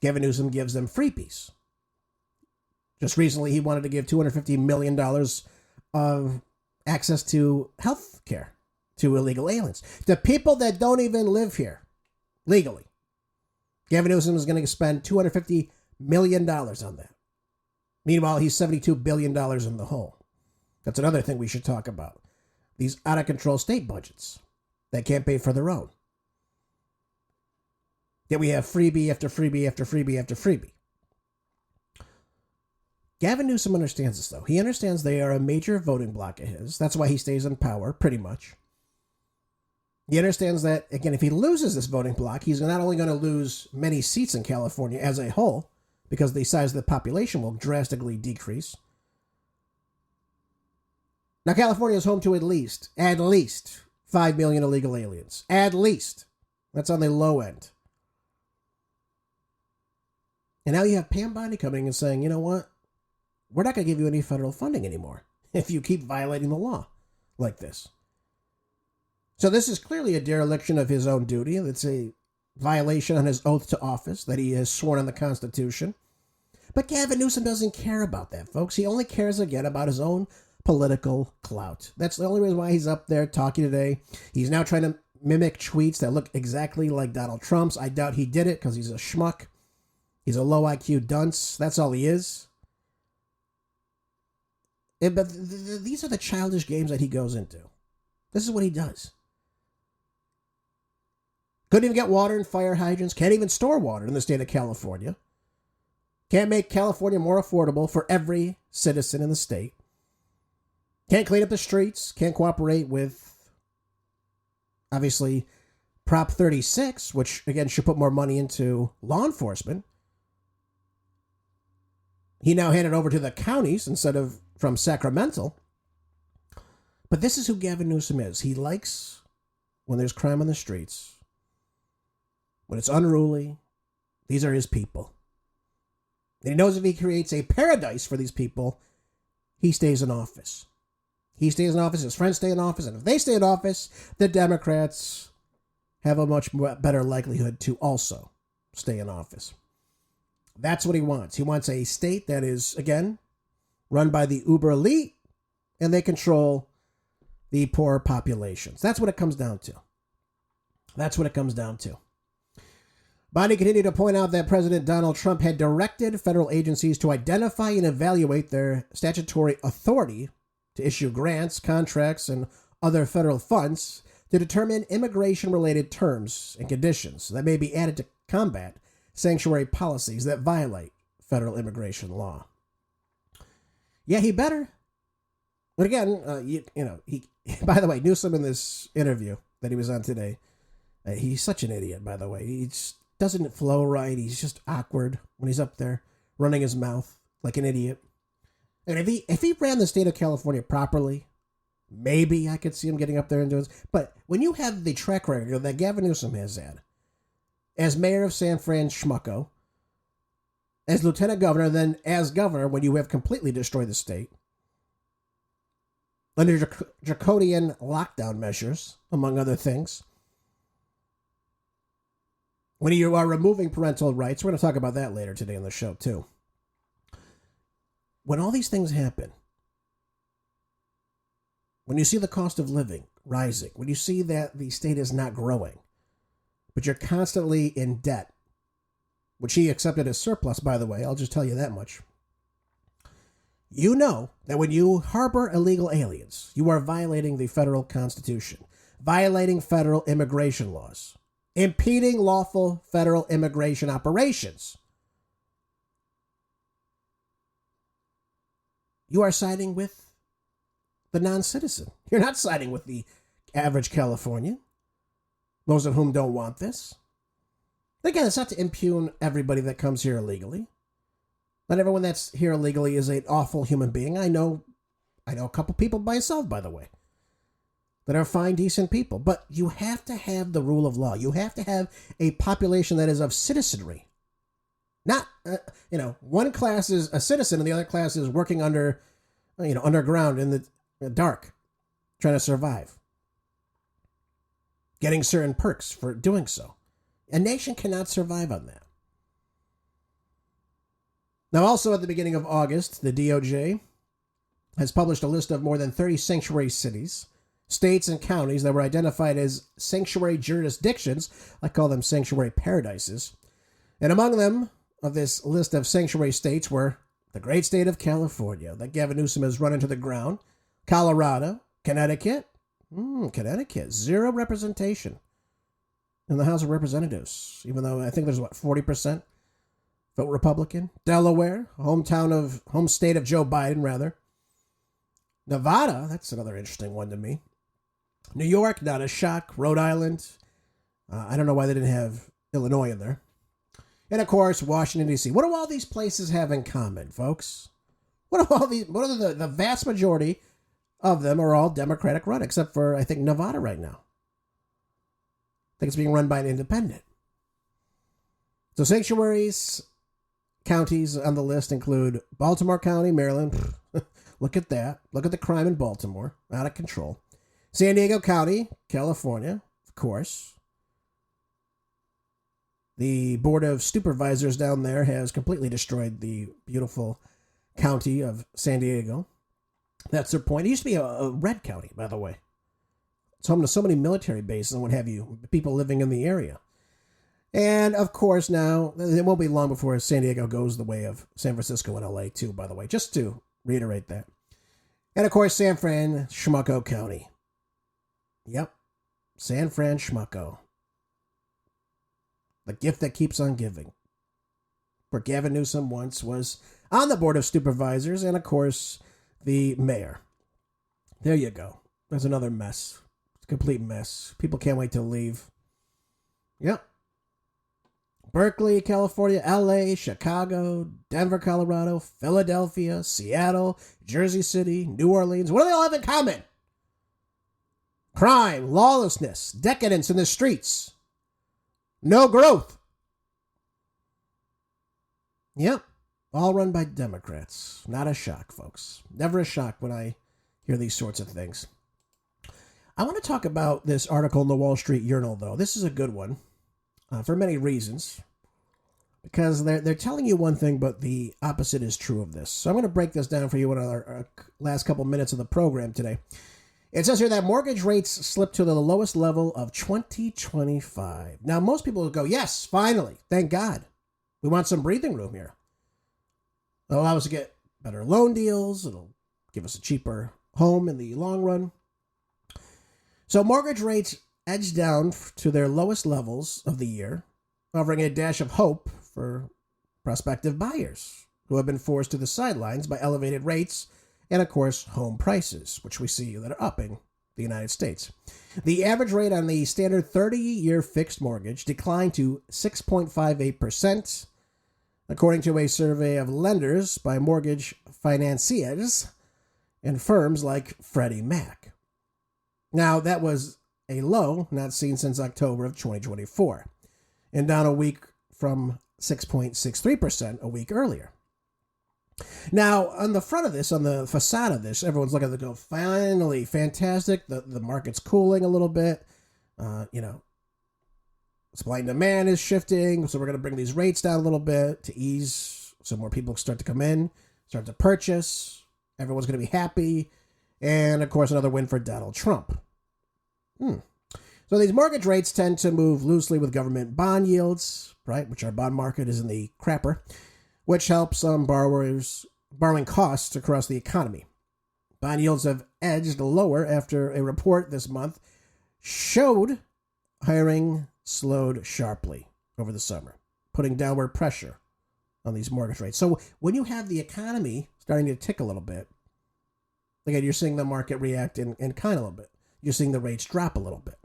Gavin Newsom gives them freebies. Just recently, he wanted to give $250 million of access to health care to illegal aliens. The people that don't even live here legally. Gavin Newsom is going to spend $250 million on that. Meanwhile, he's $72 billion in the hole. That's another thing we should talk about. These out-of-control state budgets that can't pay for their own. Yet we have freebie after freebie after freebie after freebie. Gavin Newsom understands this, though. He understands they are a major voting bloc of his. That's why he stays in power, pretty much. He understands that, again, if he loses this voting bloc, he's not only going to lose many seats in California as a whole, because the size of the population will drastically decrease. Now, California is home to at least 5 million illegal aliens. At least. That's on the low end. And now you have Pam Bondi coming and saying, you know what? We're not going to give you any federal funding anymore if you keep violating the law like this. So this is clearly a dereliction of his own duty. It's a violation on his oath to office that he has sworn on the Constitution. But Gavin Newsom doesn't care about that, folks. He only cares, again, about his own political clout. That's the only reason why he's up there talking today. He's now trying to mimic tweets that look exactly like Donald Trump's. I doubt he did it because he's a schmuck. He's a low IQ dunce. That's all he is. But these are the childish games that he goes into. This is what he does. Couldn't even get water in fire hydrants. Can't even store water in the state of California. Can't make California more affordable for every citizen in the state. Can't clean up the streets. Can't cooperate with, obviously, Prop 36, which, again, should put more money into law enforcement. He now handed over to the counties instead of from Sacramento. But this is who Gavin Newsom is. He likes when there's crime on the streets. When it's unruly, these are his people. And he knows if he creates a paradise for these people, he stays in office. He stays in office, his friends stay in office, and if they stay in office, the Democrats have a much better likelihood to also stay in office. That's what he wants. He wants a state that is, again, run by the uber elite, and they control the poor populations. That's what it comes down to. That's what it comes down to. Bondi continued to point out that President Donald Trump had directed federal agencies to identify and evaluate their statutory authority to issue grants, contracts, and other federal funds to determine immigration-related terms and conditions that may be added to combat sanctuary policies that violate federal immigration law. Yeah, he better. But again, he. By the way, Newsom in this interview that he was on today, he's such an idiot, by the way. He just doesn't flow right. He's just awkward when he's up there running his mouth like an idiot. And if he ran the state of California properly, maybe I could see him getting up there and doing this. But when you have the track record that Gavin Newsom has had, as mayor of San Fran Schmucko, as lieutenant governor, then as governor when you have completely destroyed the state, under draconian lockdown measures, among other things, when you are removing parental rights, we're going to talk about that later today on the show too. When all these things happen, when you see the cost of living rising, when you see that the state is not growing, but you're constantly in debt, which he accepted as surplus, by the way, I'll just tell you that much. You know that when you harbor illegal aliens, you are violating the federal constitution, violating federal immigration laws, impeding lawful federal immigration operations. You are siding with the non-citizen. You're not siding with the average Californian, most of whom don't want this. Again, it's not to impugn everybody that comes here illegally. Not everyone that's here illegally is an awful human being. I know a couple people myself, by the way, that are fine, decent people. But you have to have the rule of law. You have to have a population that is of citizenry. Not, one class is a citizen and the other class is working underground in the dark, trying to survive, getting certain perks for doing so. A nation cannot survive on that. Now, also at the beginning of August, the DOJ has published a list of more than 30 sanctuary cities, states, and counties that were identified as sanctuary jurisdictions. I call them sanctuary paradises. And among them, of this list of sanctuary states, were the great state of California that Gavin Newsom has run into the ground. Colorado, Connecticut. Connecticut, 0 representation in the House of Representatives, even though I think there's, 40% vote Republican. Delaware, home state of Joe Biden, rather. Nevada, that's another interesting one to me. New York, not a shock. Rhode Island, I don't know why they didn't have Illinois in there. And, of course, Washington, D.C. What do all these places have in common, folks? What are the vast majority of them are all Democratic run, except for, I think, Nevada right now. I think it's being run by an independent. So sanctuaries, counties on the list include Baltimore County, Maryland. Look at that. Look at the crime in Baltimore. Out of control. San Diego County, California, of course. The Board of Supervisors down there has completely destroyed the beautiful county of San Diego. That's their point. It used to be a red county, by the way. It's home to so many military bases and what have you, people living in the area. And, of course, now, it won't be long before San Diego goes the way of San Francisco and LA, too, by the way, just to reiterate that. And, of course, San Fran, Schmucko County. Yep, San Fran Schmucko. The gift that keeps on giving. Where Gavin Newsom once was on the Board of Supervisors and, of course, the mayor. There you go. There's another mess. It's a complete mess. People can't wait to leave. Yep. Berkeley, California, LA, Chicago, Denver, Colorado, Philadelphia, Seattle, Jersey City, New Orleans. What do they all have in common? Crime, lawlessness, decadence in the streets. No growth. Yep. All run by Democrats. Not a shock, folks. Never a shock when I hear these sorts of things. I want to talk about this article in the Wall Street Journal, though. This is a good one for many reasons. Because they're telling you one thing, but the opposite is true of this. So I'm going to break this down for you in our last couple minutes of the program today. It says here that mortgage rates slipped to the lowest level of 2025. Now, most people will go, yes, finally, thank God. We want some breathing room here. It'll allow us to get better loan deals. It'll give us a cheaper home in the long run. So mortgage rates edged down to their lowest levels of the year, offering a dash of hope for prospective buyers who have been forced to the sidelines by elevated rates and, of course, home prices, which we see that are upping the United States. The average rate on the standard 30-year fixed mortgage declined to 6.58%, according to a survey of lenders by mortgage financiers and firms like Freddie Mac. Now, that was a low not seen since October of 2024, and down a week from 6.63% a week earlier. Now, on the front of this, on the facade of this, everyone's looking to go, finally, fantastic. The market's cooling a little bit. Supply and demand is shifting, so we're going to bring these rates down a little bit to ease so more people start to come in, start to purchase. Everyone's going to be happy. And, of course, another win for Donald Trump. So these mortgage rates tend to move loosely with government bond yields, right, which our bond market is in the crapper, which helps borrowing costs across the economy. Bond yields have edged lower after a report this month showed hiring slowed sharply over the summer, putting downward pressure on these mortgage rates. So when you have the economy starting to tick a little bit, again, you're seeing the market react in kind of a little bit. You're seeing the rates drop a little bit.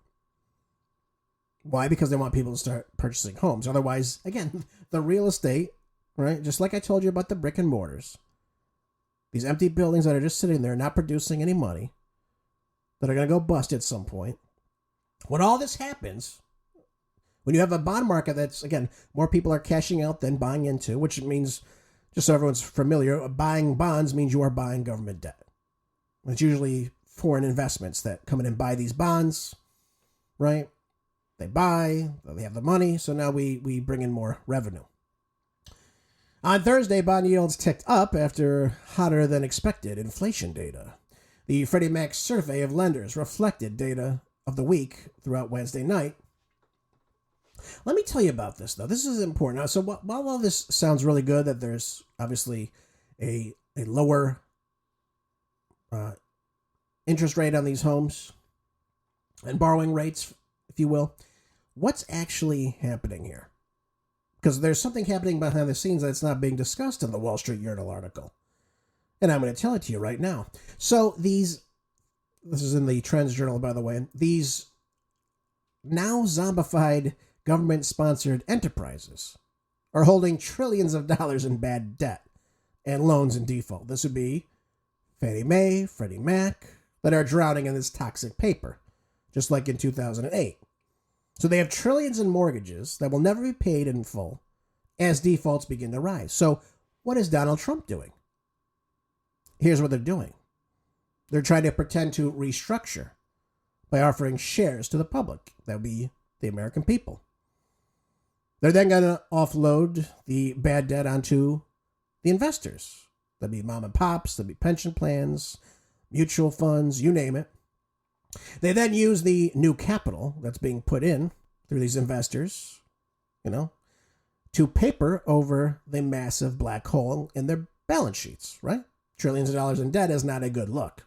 Why? Because they want people to start purchasing homes. Otherwise, again, the real estate, right? Just like I told you about the brick and mortars, these empty buildings that are just sitting there, not producing any money, that are going to go bust at some point. When all this happens, when you have a bond market that's, again, more people are cashing out than buying into, which means, just so everyone's familiar, buying bonds means you are buying government debt. It's usually foreign investments that come in and buy these bonds, right? They buy, they have the money, so now we bring in more revenue. On Thursday, bond yields ticked up after hotter than expected inflation data. The Freddie Mac survey of lenders reflected data of the week throughout Wednesday night. Let me tell you about this, though. This is important. Now, so while all this sounds really good, that there's obviously a lower interest rate on these homes and borrowing rates, if you will. What's actually happening here? Because there's something happening behind the scenes that's not being discussed in the Wall Street Journal article. And I'm going to tell it to you right now. So this is in the Trends Journal, by the way, these now zombified government-sponsored enterprises are holding trillions of dollars in bad debt and loans in default. This would be Fannie Mae, Freddie Mac, that are drowning in this toxic paper, just like in 2008. So they have trillions in mortgages that will never be paid in full as defaults begin to rise. So what is Donald Trump doing? Here's what they're doing. They're trying to pretend to restructure by offering shares to the public. That would be the American people. They're then going to offload the bad debt onto the investors. That'd be mom and pops, that'd be pension plans, mutual funds, you name it. They then use the new capital that's being put in through these investors, to paper over the massive black hole in their balance sheets, right? Trillions of dollars in debt is not a good look.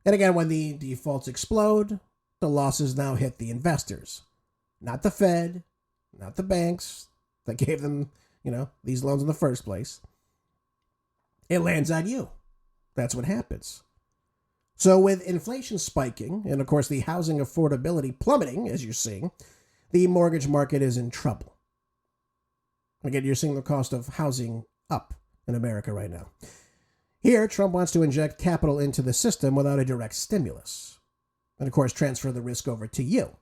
And again, when the defaults explode, the losses now hit the investors, not the Fed, not the banks that gave them, these loans in the first place. It lands on you. That's what happens. So with inflation spiking, and of course the housing affordability plummeting, as you're seeing, the mortgage market is in trouble. Again, you're seeing the cost of housing up in America right now. Here, Trump wants to inject capital into the system without a direct stimulus. And of course, transfer the risk over to you.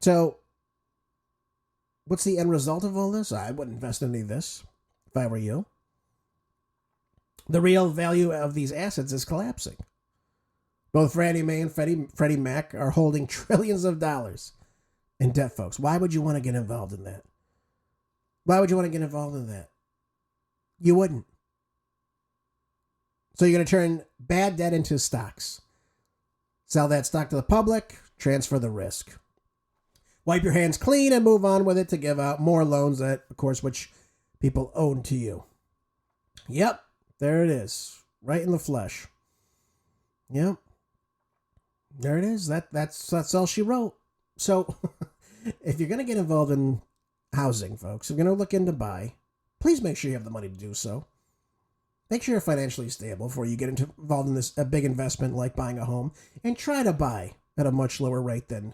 So, what's the end result of all this? I wouldn't invest in any of this if I were you. The real value of these assets is collapsing. Both Freddie Mae and Freddie Mac are holding trillions of dollars in debt, folks. Why would you want to get involved in that? Why would you want to get involved in that? You wouldn't. So you're going to turn bad debt into stocks. Sell that stock to the public, transfer the risk. Wipe your hands clean and move on with it to give out more loans that, of course, which people own to you. Yep. There it is, right in the flesh. Yep. There it is. That's all she wrote. So, if you're going to get involved in housing, folks, if you're going to look into buy, please make sure you have the money to do so. Make sure you're financially stable before you get involved in a big investment like buying a home, and try to buy at a much lower rate than,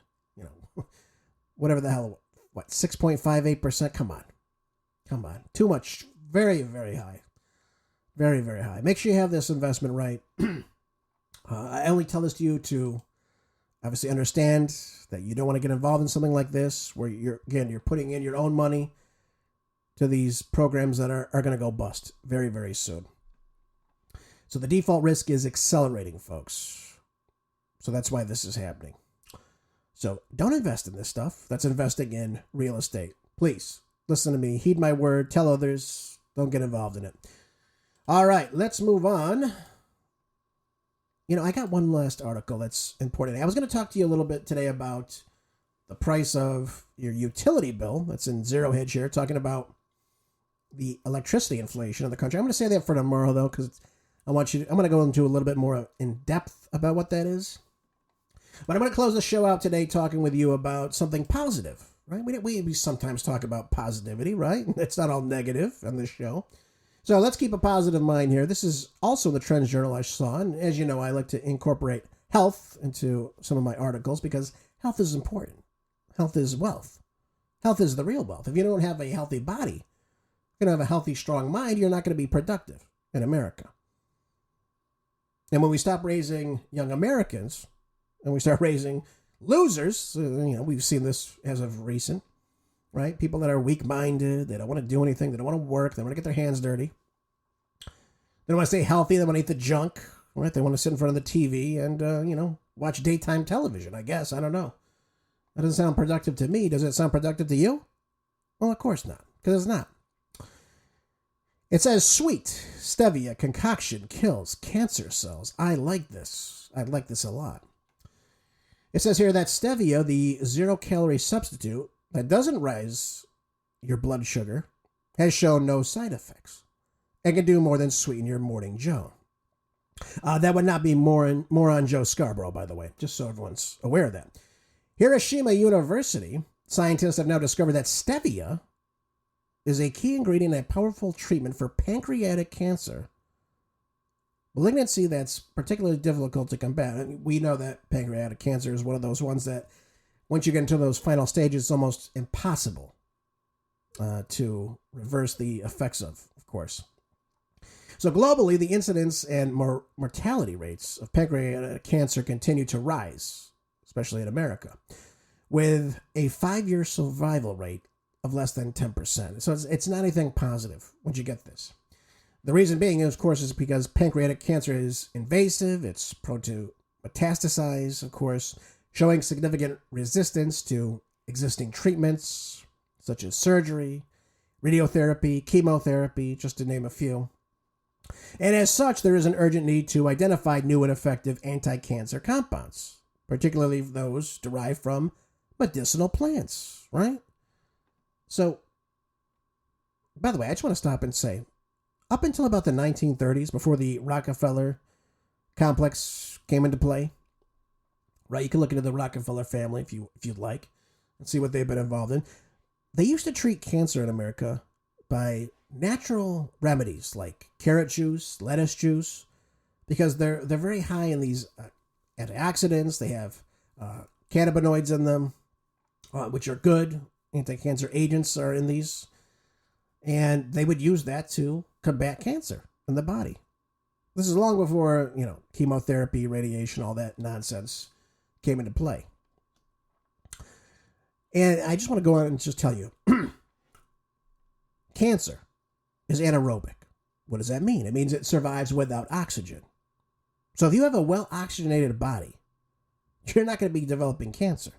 whatever the hell, 6.58%? Come on. Too much. Very, very high. Very, very high. Make sure you have this investment right. I only tell this to you to obviously understand that you don't want to get involved in something like this where you're putting in your own money to these programs that are going to go bust very, very soon. So the default risk is accelerating, folks. So that's why this is happening. So don't invest in this stuff. That's investing in real estate. Please listen to me. Heed my word. Tell others. Don't get involved in it. All right, let's move on. I got one last article that's important. I was going to talk to you a little bit today about the price of your utility bill. That's in Zero Hedge here, talking about the electricity inflation in the country. I'm going to say that for tomorrow, though, because I'm going to go into a little bit more in depth about what that is. But I'm going to close the show out today talking with you about something positive, right? We sometimes talk about positivity, right? It's not all negative on this show. So let's keep a positive mind here. This is also the Trends Journal I saw. And as you know, I like to incorporate health into some of my articles because health is important. Health is wealth. Health is the real wealth. If you don't have a healthy body, you're going to have a healthy, strong mind, you're not going to be productive in America. And when we stop raising young Americans and we start raising losers, we've seen this as of recent, right? People that are weak-minded, they don't want to do anything, they don't want to work, they want to get their hands dirty. They don't want to stay healthy, they want to eat the junk, right? They want to sit in front of the TV and, watch daytime television, I guess. I don't know. That doesn't sound productive to me. Does it sound productive to you? Well, of course not, because it's not. It says, sweet stevia concoction kills cancer cells. I like this. I like this a lot. It says here that stevia, the zero-calorie substitute that doesn't rise your blood sugar, has shown no side effects. and can do more than sweeten your morning Joe. That would not be moron Joe Scarborough, by the way, just so everyone's aware of that. Hiroshima University scientists have now discovered that stevia is a key ingredient in a powerful treatment for pancreatic cancer, malignancy that's particularly difficult to combat. We know that pancreatic cancer is one of those ones that once you get into those final stages, it's almost impossible to reverse the effects of course. So globally, the incidence and mortality rates of pancreatic cancer continue to rise, especially in America, with a 5-year survival rate of less than 10%. So it's not anything positive once you get this. The reason being, of course, is because pancreatic cancer is invasive. It's prone to metastasize, of course, showing significant resistance to existing treatments such as surgery, radiotherapy, chemotherapy, just to name a few. And as such, there is an urgent need to identify new and effective anti-cancer compounds, particularly those derived from medicinal plants, right? So, by the way, I just want to stop and say, up until about the 1930s, before the Rockefeller complex came into play, right? You can look into the Rockefeller family if you'd like and see what they've been involved in. They used to treat cancer in America by natural remedies like carrot juice, lettuce juice, because they're very high in these antioxidants. They have cannabinoids in them, which are good. Anti-cancer agents are in these, and they would use that to combat cancer in the body. This is long before, chemotherapy, radiation, all that nonsense came into play. And I just want to go on and just tell you, cancer is anaerobic. What does that mean? It means it survives without oxygen. So if you have a well-oxygenated body, you're not going to be developing cancer.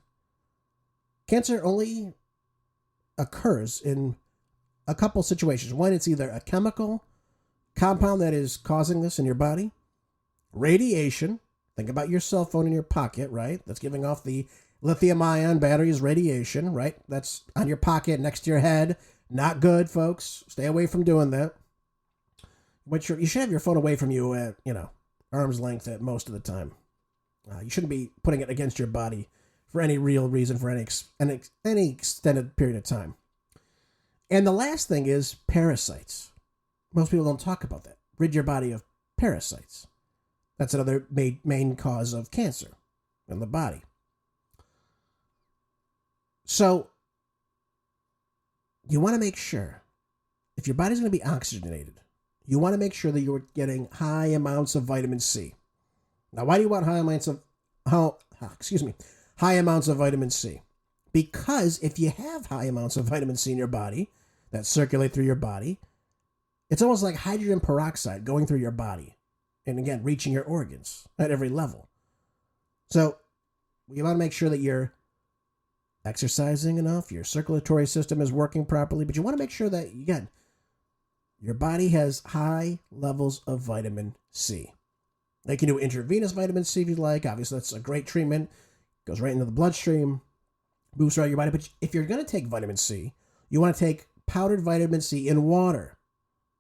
Cancer only occurs in a couple situations. One, it's either a chemical compound that is causing this in your body, radiation. Think about your cell phone in your pocket, right? That's giving off the lithium-ion batteries, radiation, right? That's on your pocket next to your head. Not good, folks. Stay away from doing that. But you should have your phone away from you at, arm's length at most of the time. You shouldn't be putting it against your body for any real reason, for any extended period of time. And the last thing is parasites. Most people don't talk about that. Rid your body of parasites. That's another main cause of cancer in the body. So, you want to make sure, if your body's going to be oxygenated, you want to make sure that you're getting high amounts of vitamin C. Now, why do you want high amounts of vitamin C? Because if you have high amounts of vitamin C in your body that circulate through your body, it's almost like hydrogen peroxide going through your body and, again, reaching your organs at every level. So you want to make sure that you're exercising enough, your circulatory system is working properly, but you want to make sure that, again, your body has high levels of vitamin C. They can do intravenous vitamin C if you like. Obviously, that's a great treatment. Goes right into the bloodstream, boosts right your body. But if you're going to take vitamin C, you want to take powdered vitamin C in water.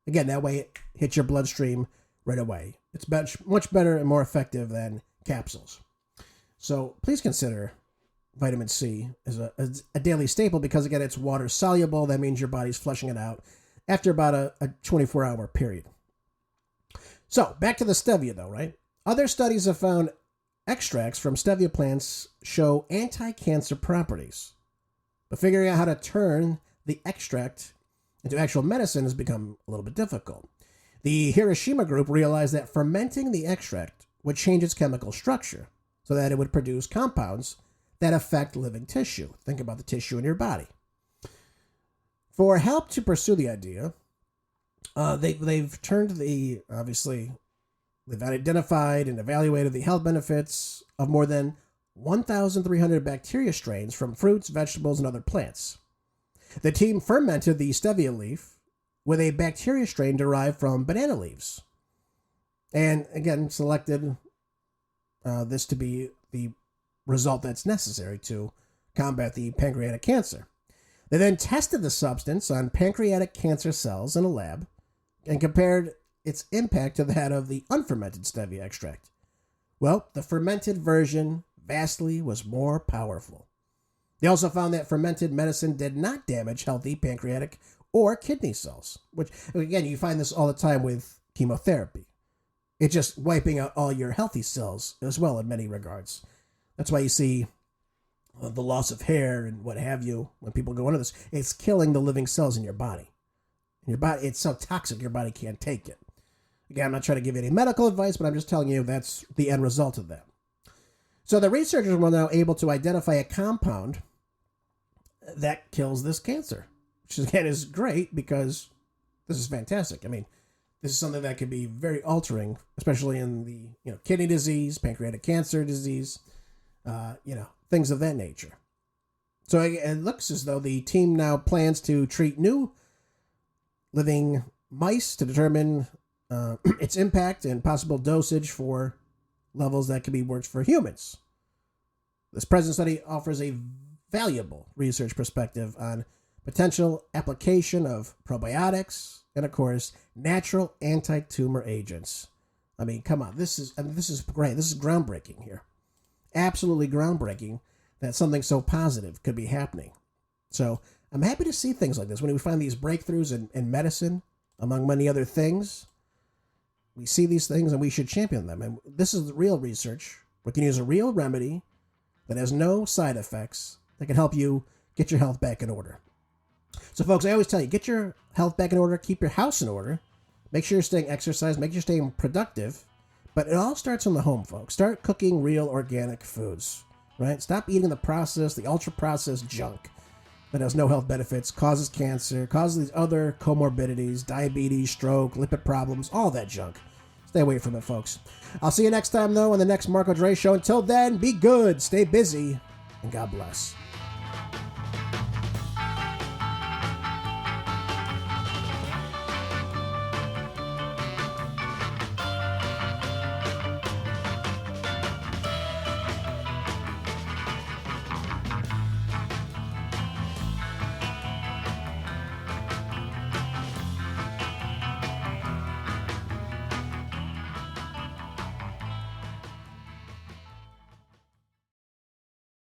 Again, that way it hits your bloodstream right away. It's much better and more effective than capsules. So please consider vitamin C as a daily staple because, again, it's water soluble. That means your body's flushing it out after about a 24-hour period. So back to the stevia, though, right? Other studies have found extracts from stevia plants show anti-cancer properties. But figuring out how to turn the extract into actual medicine has become a little bit difficult. The Hiroshima group realized that fermenting the extract would change its chemical structure so that it would produce compounds that affect living tissue. Think about the tissue in your body. For help to pursue the idea, they've identified and evaluated the health benefits of more than 1,300 bacteria strains from fruits, vegetables, and other plants. The team fermented the stevia leaf with a bacteria strain derived from banana leaves. And again, selected this to be the result that's necessary to combat the pancreatic cancer. They then tested the substance on pancreatic cancer cells in a lab and compared its impact to that of the unfermented stevia extract. Well, the fermented version vastly was more powerful. They also found that fermented medicine did not damage healthy pancreatic or kidney cells, which, again, you find this all the time with chemotherapy. It's just wiping out all your healthy cells as well in many regards. That's why you see the loss of hair and what have you when people go into this. It's killing the living cells in your body. It's so toxic your body can't take it. Again, I'm not trying to give you any medical advice, but I'm just telling you that's the end result of that. So the researchers were now able to identify a compound that kills this cancer, which again is great because this is fantastic. I mean, this is something that could be very altering, especially in the kidney disease, pancreatic cancer disease, things of that nature. So it looks as though the team now plans to treat new living mice to determine its impact and possible dosage for levels that can be worked for humans. This present study offers a valuable research perspective on potential application of probiotics and, of course, natural anti-tumor agents. I mean, come on, this is great. This is groundbreaking here. Absolutely groundbreaking that something so positive could be happening. So I'm happy to see things like this. When we find these breakthroughs in medicine, among many other things, we see these things and we should champion them. And this is real research. We can use a real remedy that has no side effects that can help you get your health back in order. So, folks, I always tell you, get your health back in order, keep your house in order, make sure you're staying exercised, make sure you're staying productive. But it all starts in the home, folks. Start cooking real organic foods, right? Stop eating the processed, the ultra-processed junk that has no health benefits, causes cancer, causes these other comorbidities, diabetes, stroke, lipid problems, all that junk. Stay away from it, folks. I'll see you next time, though, on the next Marco Dre Show. Until then, be good, stay busy, and God bless.